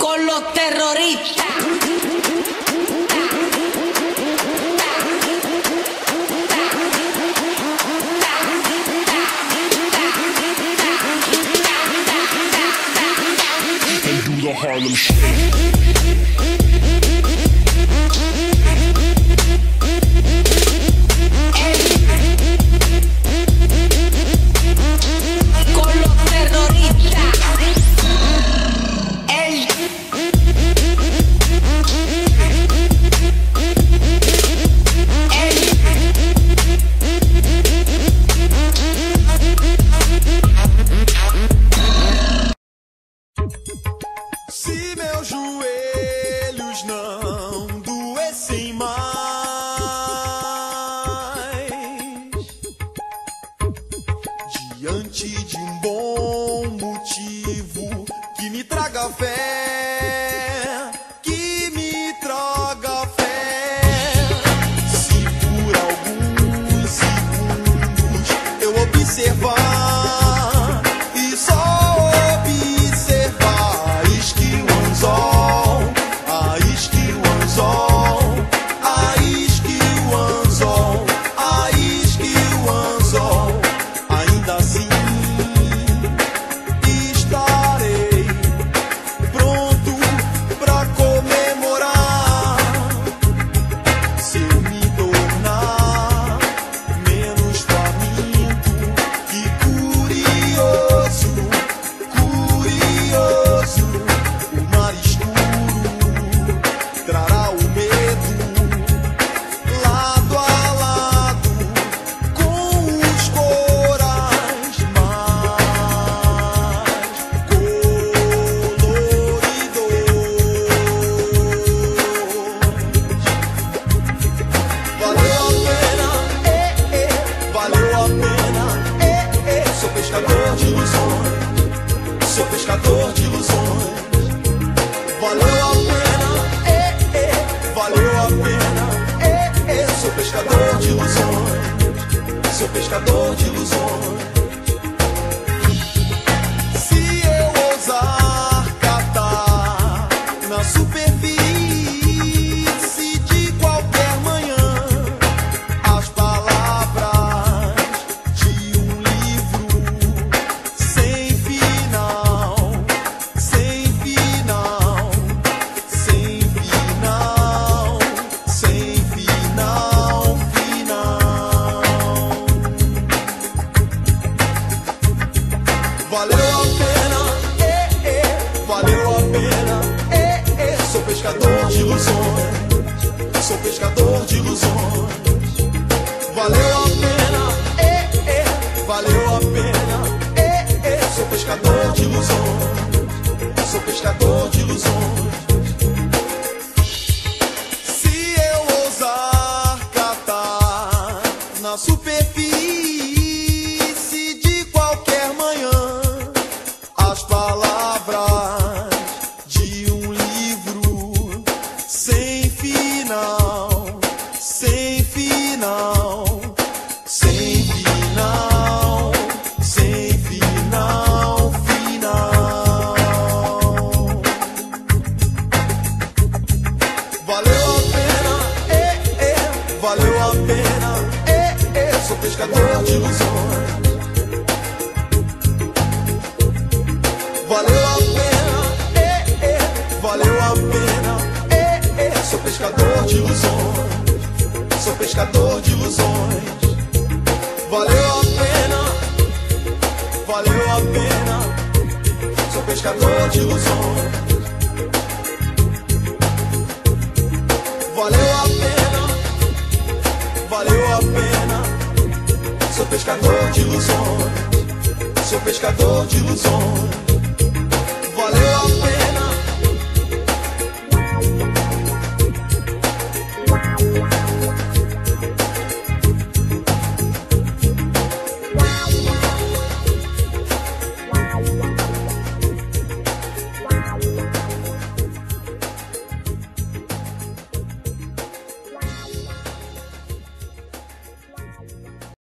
con los terroristas. And do the Harlem Shake. Se meus joelhos não doessem mais, diante de um bom motivo que me traga fé, que me traga fé. Se por alguns segundos eu observar e só sou pescador de ilusões. Valeu a pena, valeu a pena, sou pescador de ilusões, sou pescador de ilusões. Se eu ousar catar na superfície de qualquer manhã as palavras de um livro sem final, sem final, sem final, sem final, final. Valeu a pena, valeu a pena, sou pescador de ilusões, sou pescador de ilusões. Valeu a pena, valeu a pena, sou pescador de ilusões, sou pescador de ilusões. Se eu ousar catar na superfície de qualquer manhã as palavras de um livro sem final, sem final, sem final, sem final, final. Valeu a pena, valeu a pena, sou pescador de ilusões. Valeu a pena, valeu a pena, sou pescador de ilusões, sou pescador de ilusões. Valeu a pena, valeu a pena, sou pescador de ilusões. Valeu a pena, valeu a pena, sou pescador de ilusões, sou pescador de ilusões.